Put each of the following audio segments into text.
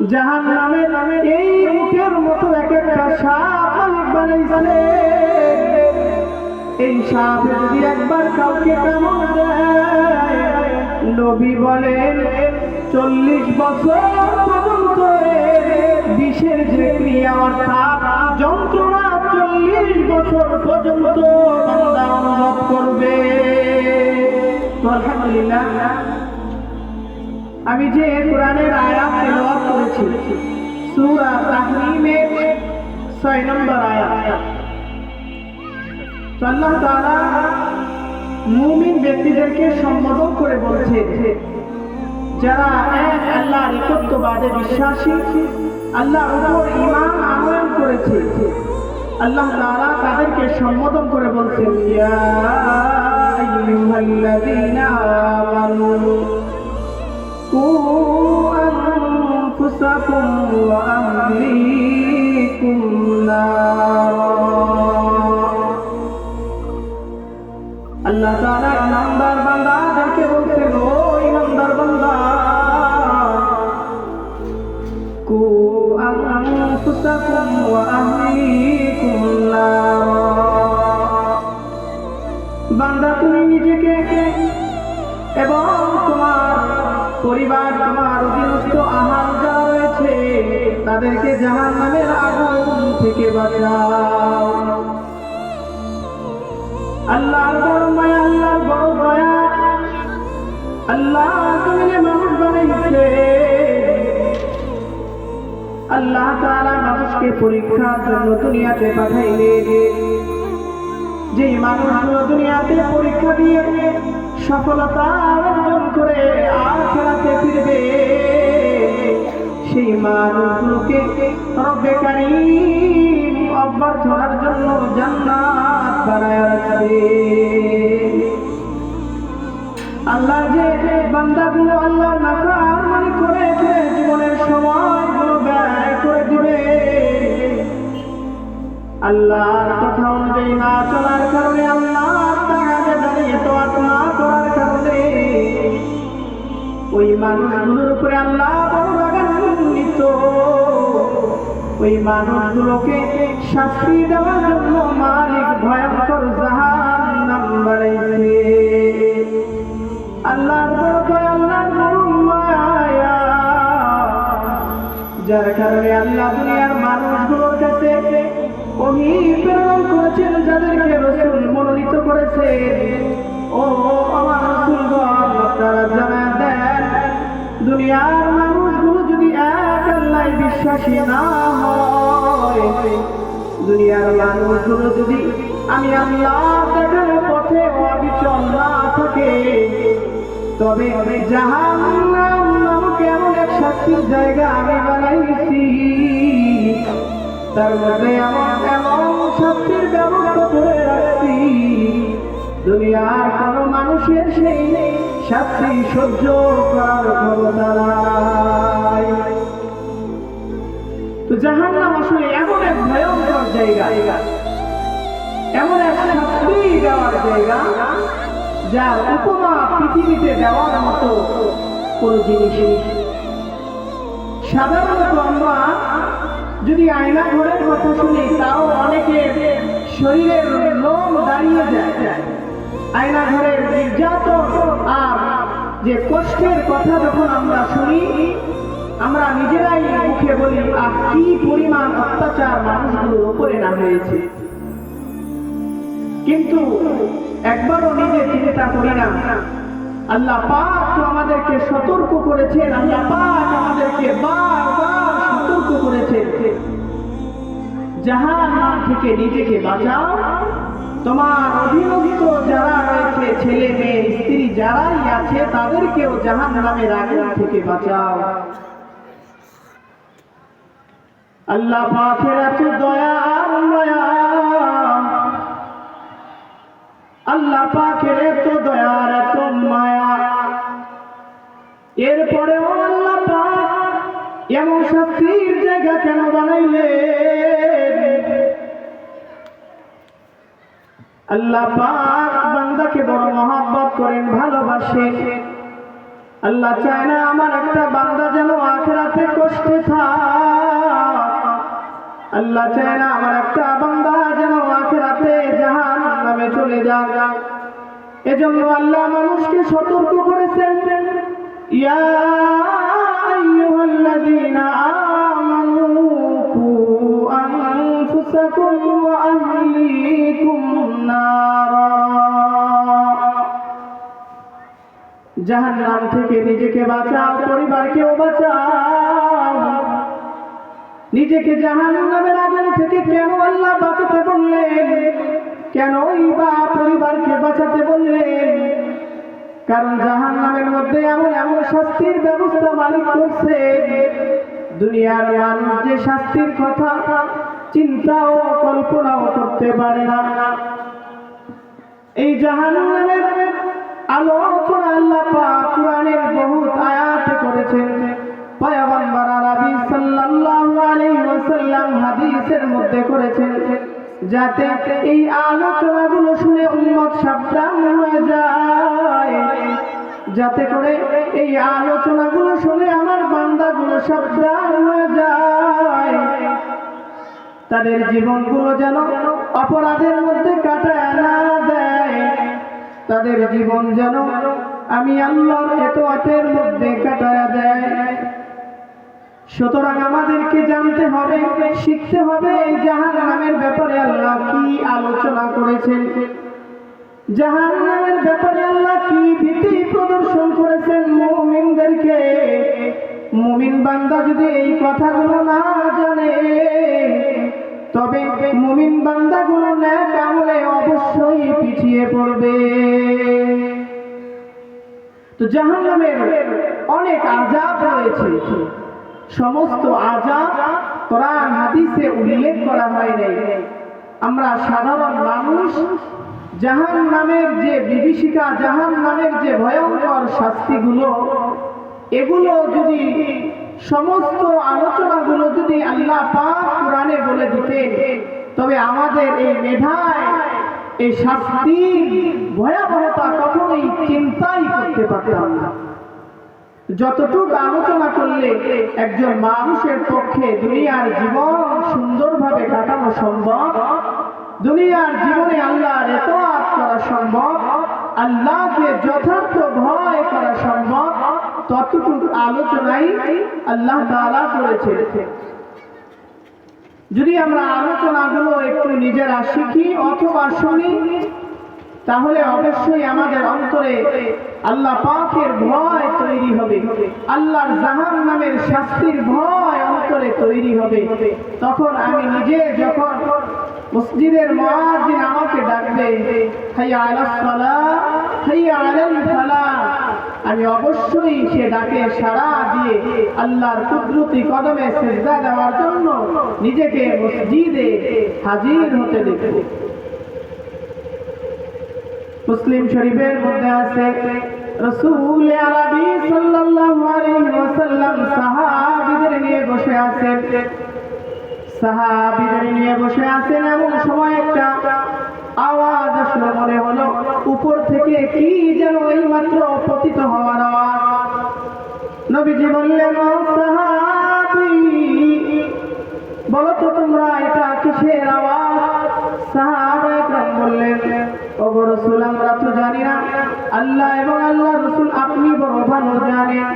জাহান্নামে এই উটের মতো এক একটা সাপ বানাইছে। এই সাপ যদি একবার কাউকে কামড় দেয়, নবী বলেন 40 বছর পর্যন্ত বিষের যে ক্রিয়া অর্থাৎ যন্ত্রণা 40 বছর পর্যন্ত বান্দা অনুভব করবে। আলহামদুলিল্লাহ, আমি যে কোরআনের আয়াত তেলাওয়াত করেছি সূরা তাহরিমের 6 নম্বর আয়াত, আল্লাহ তাআলা মুমিন ব্যক্তিদেরকে সম্বোধন করে বলছে যারা এক আল্লাহর একত্ববাদে বিশ্বাসী, আল্লাহর উপর ঈমান আনয়ন করেছে, আল্লাহ তাআলা তাদেরকে সম্বোধন করে বলছেন ইয়া আইয়ুহাল্লাযীনা আমানু কু আনফুসাকুম ওয়া আহলিকুম নার। আল্লাহ তাআলা ইমানদার বান্দাদেরকে বলছেন, ও ইমানদার বান্দা, কু আনফুসাকুম ওয়া আহলিকুম নার। বান্দা, তুমি নিজেকে এবং তোমার পরিবার, তোমার অধীনস্থ আহার যারা রয়েছে তাদেরকে জাহান্নামের আগুন থেকে বাঁচাও। আল্লাহর বড় মায়া, আল্লাহর বড় দয়া, আল্লাহ জমিনে মানুষ বানাইছে। আল্লাহ তাআলা মানুষকে পরীক্ষার জন্য দুনিয়াতে পাঠাইলেন। যে মানুষগুলো দুনিয়াতে পরীক্ষা দিয়ে সফলতা অর্জন করে আখিরাতে ফিরবে, সেই মানুষগুলোকে রব্বে কারীম অভ্যর্থনার জন্য জান্নাত বানায় রাখবে। আল্লাহ যে বান্দাগুলো আল্লাহর নাফরমানি করে জীবনের সময়গুলো ব্যয় করে দিবে, আল্লাহর কথা অনুযায়ী না চলার কারণে, আল্লাহর তাআলাকে দাঁড়িয়ে তোয়াত না করার কারণে ওই মানুষগুলোর উপরে আল্লাহ বড় রাগান্বিত। ওই মানুষগুলোকে শাস্তি দেওয়ার জন্য মালিক ভয়ঙ্কর জাহান্নাম বানাইছে। আল্লাহর বড় দয়া, আল্লাহর বড় মায়া, যার কারণে আল্লাহ দুনিয়ার মানুষগুলোর কাছে ওহী প্রেরণ করেছেন, যাদেরকে রাসূল মনোনীত করেছে। ও আমার রাসূলগণ, আপনারা জানায় দেন, দুনিয়ার মানুষগুলো যদি এক আল্লাহয় বিশ্বাসী না হয়, দুনিয়ার মানুষগুলো যদি আমি আল্লাহ দেখার পথে অবিচল না থাকে, তবে জাহান্নাম নামক এমন এক শাস্তির জায়গা আমি বানাইছি, তার মধ্যে এমন শাস্তির ব্যবস্থা করে রাখছি, দুনিয়ার কোন মানুষের সেই শাস্তি সহ্য করার ক্ষমতা নাই। তো জাহান্নাম আসলে এমন এক ভয়ঙ্কর জায়গা, এমন এক শাস্তি দেওয়ার জায়গা, যার উপমা পৃথিবীতে দেওয়ার মতো কোন জিনিস নেই। সাধারণত আমরা যদি আয়না ঘরের কথা শুনি, তাও অনেকের শরীরের লোম দাঁড়িয়ে যায়। আয়না ঘরের নির্যাতন আর যে কষ্টের কথা যখন আমরা শুনি, আমরা নিজেরাই মুখে বলি, আর কি পরিমাণ অত্যাচার মানুষগুলোর উপরে না হয়েছে। কিন্তু একবারও নিজে চিন্তা করি না, আল্লাহ পাক তো আমাদেরকে সতর্ক করেছেন, আল্লাহ পাক আমাদেরকে বারবার সতর্ক করেছেন, জাহান্নাম থেকে নিজেকে বাঁচাও, তোমার অধীনস্থ যারা রয়েছে, ছেলে মেয়ে স্ত্রী যারাই আছে, তাদেরকেও জাহান্নামের আগুন থেকে বাঁচাও। আল্লাহ পাকের এত দয়া আর মায়া, আল্লাহ পাকের এত দয়া আর এত মায়া, এরপরেও আল্লাহ পাক এমন শাস্তির জায়গা কেন বানাইলেন? আল্লাহ পাক বান্দাকে বড় মহব্বত করেন, ভালোবাসেন। আল্লাহ চায় না আমার একটা বান্দা যেন আখিরাতে কষ্টে থাক। আল্লাহ চায় না আমার একটা বান্দা যেন আখিরাতে জাহান্নামে চলে যাক। এজন্য আল্লাহ মানুষকে সতর্ক করেছেন, ইয়া আইয়ুহাল্লাযীনা আমানু কু আনফুসাকুম ওয়া আহলিকুম নারা। জাহান্নাম থেকে নিজেকে বাঁচাও, পরিবারকেও বাঁচাও। নিজেকে জাহান্নামের আগুন থেকে কেন আল্লাহ বাঁচাতে বললেন? কেনই বা পরিবারকে বাঁচাতে বললেন? কারণ জাহান্নামের মধ্যে এমন এমন শাস্তির ব্যবস্থা মালিক করছে, দুনিয়ার মানুষ যে শাস্তির কথা চিন্তাও কল্পনাও করতে পারে না। এই জাহান্নামের আলোচনা আল্লাহ পাক কুরআনের বহুত আয়াতে করেছেন। পয়গম্বর আরবি সাল্লাল্লাহু আলাইহি ওয়াসাল্লাম হাদিসের মধ্যে করেছেন, যাতে এই আলোচনাগুলো শুনে উম্মত সাবধান হয়ে যায়, যাতে করে এই আলোচনাগুলো শুনে আমার বান্দাগুলো সাবধান হয়ে যায়, তাদের জীবনগুলো যেন অপরাধের মধ্যে কাটায় না দেয়, তাদের জীবন যেন আমি আল্লাহর ইতাআতের মধ্যে কাটায় দেয়। সুতরাং আমাদেরকে জানতে হবে, শিখতে হবে এই জাহান্নামের ব্যাপারে আল্লাহ কি আলোচনা করেছেন, জাহান্নামের ব্যাপারে আল্লাহ কি ভীতি প্রদর্শন করেছেন মুমিনদেরকে। মুমিন বান্দা যদি এই কথাগুলো না জানে, তবে মুমিন বান্দাগুলো নেক আমলে অবশ্যই পিছিয়ে পড়বে। তো জাহান্নামের অনেক আযাব রয়েছে, সমস্ত আযাব কোরআন হাদিসে উল্লেখ করা হয় নাই। আমরা সাধারণ মানুষ জাহান্নামের যে বিভীষিকা, জাহান্নামের যে ভয়ঙ্কর শাস্তিগুলো, এগুলো যদি সমস্ত আলোচনাগুলো যদি আল্লাহ পাক কোরআনে বলে দিতেন, তবে আমাদের এই মেধায় এই শাস্তির ভয়াবহতা কখনোই চিন্তাই করতে পারতাম না। যতটুকু আলোচনা করলে একজন মানুষের পক্ষে দুনিয়ার জীবন সুন্দরভাবে কাটানো সম্ভব, দুনিয়ার জীবনে আল্লাহর ইতাআত করা সম্ভব, আল্লাহকে যথার্থ ভয় করা সম্ভব, ততটুকু আলোচনাই আল্লাহ তাআলা করেছেন। যদি আমরা আলোচনাগুলো একটু নিজেরা শিখি অথবা শুনি, তাহলে অবশ্যই আমাদের অন্তরে আল্লাহ পাকের ভয় তৈরি হবে, আল্লাহর জাহান্নামের শাস্তির ভয় অন্তরে তৈরি হবে। তখন আমি নিজে যখন মসজিদের মুয়াজ্জিন আমাকে ডাকবে, হাইয়া আলাস সালাহ, হাইয়া আলাল ফালাহ, আমি অবশ্যই সে ডাকে সাড়া দিয়ে আল্লাহর কুদরতি কদমে সিজদা দেওয়ার জন্য নিজেকে মসজিদে হাজির হতে দেখব। মুসলিম শরীফের মধ্যে আছে, রাসূল আরবি সাল্লাল্লাহু আলাইহি ওয়াসাল্লাম সাহাবীদের নিয়ে বসে আছেন। সাহাবীদের নিয়ে বসে আছেন, এমন সময় একটা আওয়াজ আসলো, মনে হলো উপর থেকে কি যেন এইমাত্র পতিত হওয়ার আওয়াজ। নবীজি বললেন, ও সাহাবী, বলো তো তোমরা এটা কিসের আওয়াজ? সাহাবায়ে কেরাম বললেন, ওগো রাসূল, আমরা তো জানি না, আল্লাহ এবং আল্লাহর রাসূল আপনি বড় ভালো জানেন।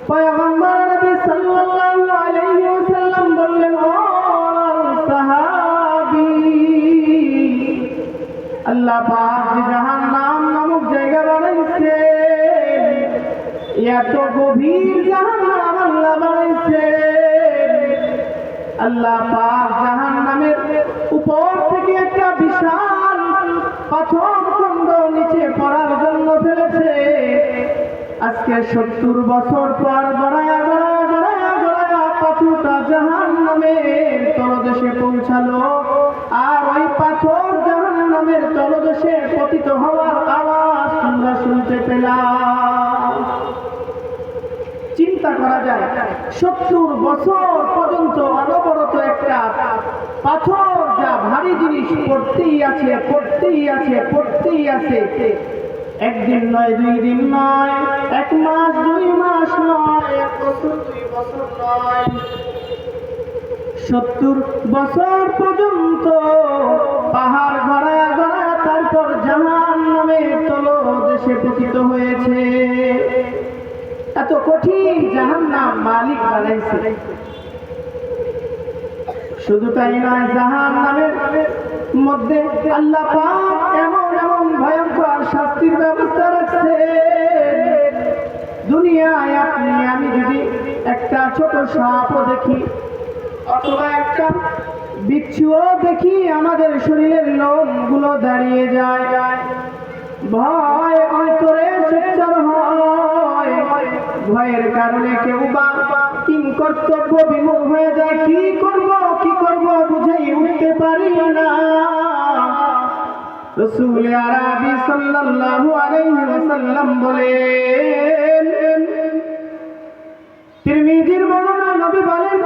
পয়গম্বর নবী সাল্লাল্লাহু আলাইহি ওয়াসাল্লাম বললেন, ও সাহাবী, আল্লাহ পাক জাহান্নাম নামক জায়গা বানাইছে, এত গভীর জাহান্নাম আল্লাহ বানাইছে। আল্লাহ পাক জাহান্নামের উপর থেকে একটা বিশাল পাথর খণ্ড নিচে পড়ার জন্য ফেলেছে। আজকে 70 বছর পর গড়ায়া গড়ায়া গড়ায়া গড়ায়া পাথরটা জাহান্নামের তলদেশে পৌঁছালো, আর ওই পাথর জাহান্নামের তলদেশে পতিত হওয়ার আওয়াজ আমরা শুনতে পেলাম। চিন্তা করা যায়, 70 বছর পর্যন্ত অনবরত একটা পাথর, যা ভারী জিনিস, পড়তেই আছে পড়তেই আছে পড়তেই আছে, একদিন নয়, 2 দিন নয়, 1 মাস 2 মাস নয়, 1 বছর 2 বছর নয়, 70 বছর পর্যন্ত পাহাড় গড়ায়া গড়ায়া তারপর জাহান্নামের তলদেশে পতিত হয়েছে। এত কঠিন জাহান্নাম মালিক বানাইছে। শুধু তাই নয়, জাহান্নামের মধ্যে আল্লাহ পাক এমন এমন ভয়ঙ্কর শাস্তির ব্যবস্থা রাখছে। দুনিয়ায় আপনি আমি যদি একটা ছোট সাপও দেখি অথবা একটা বিচ্ছুও দেখি, আমাদের শরীরের লোমগুলো দাঁড়িয়ে যায়, ভয় অন্তরে সঞ্চার হয়। ভয়ের কারণে কেউ বা কিং কর্তব্য বিমুখ হয়ে যায়। কি করব বুঝেই উঠতে পারি না। রাসূল আরবি সাল্লাল্লাহু আলাইহি ওয়াসাল্লাম বলেন, তিরমিজির বর্ণনা, নবী বলেন,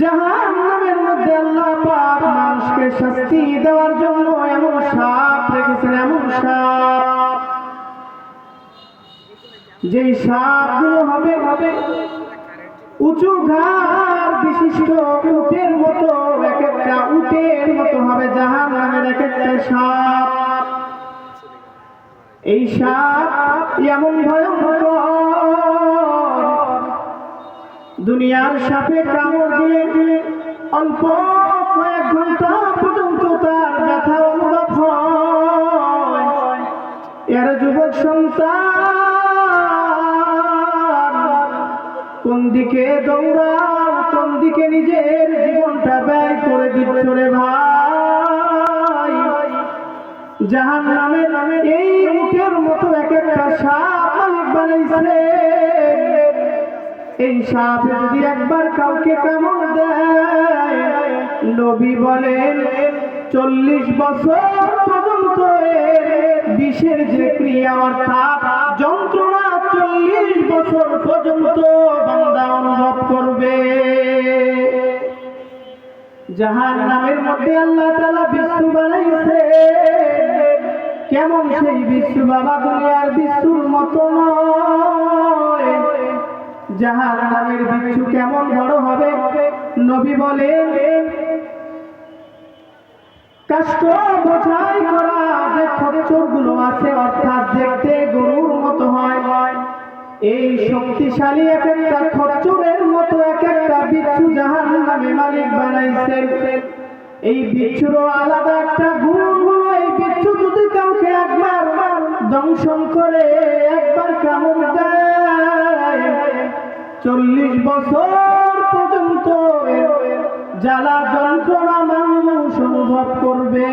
জাহান্নামের মধ্যে আল্লাহ পাক মানুষকে শাস্তি দেওয়ার জন্য এমন সাপ রেখেছেন, এমন সাপ, যেই সাপগুলো হবে উঁচু ঘাড় বিশিষ্ট উটের মতো, এক একটা উটের মতো হবে জাহান্নামের এক একটা সাপ। এই সাপ এমন ভয়ঙ্কর, দুনিয়ার সাপে কামড় দিলে অল্প কয়েক ঘন্টা পর্যন্ত তার ব্যথা অনুভব হয়। এর যুবক সন্তান, কোন দিকে দৌড়াও, কোন দিকে নিজের জীবনটা ব্যয় করে দিচ্ছ রে ভাই? জাহান্নামের এই উটের মতো এক একটা সাপ মালিক বানাইছে। এই সাপ যদি একবার কাউকে কামড় দেয়, নবী বলেন 40 বছর পর্যন্ত বিষের যে ক্রিয়া অর্থাৎ যন্ত্রণা 40 বছর পর্যন্ত বান্দা অনুভব করবে। জাহান্নামের মধ্যে আল্লাহ তাআলা বিচ্ছু বানাইছে। কেমন সেই বিচ্ছু বাবা? দুনিয়ার বিচ্ছুর মতো নয়। জাহান্নামের বিচ্ছু কেমন বড় হবে? নবী বলেন, কাষ্ঠ বোঝাই করা যে খচ্চরগুলো আছে, অর্থাৎ দেখতে গরুর মতো হয়, এই শক্তিশালী এক একটা খচ্চরের মতো এক একটা বিচ্ছু জাহান্নামে মালিক বানাইছেন। এই বিচ্ছুরও আলাদা একটা গুণ হলো, এই বিচ্ছু যদি কাউকে একবার দংশন করে, একবার কামড় দেয়, 40 বছর পর্যন্ত জ্বালা যন্ত্রণা মানুষ অনুভব করবে।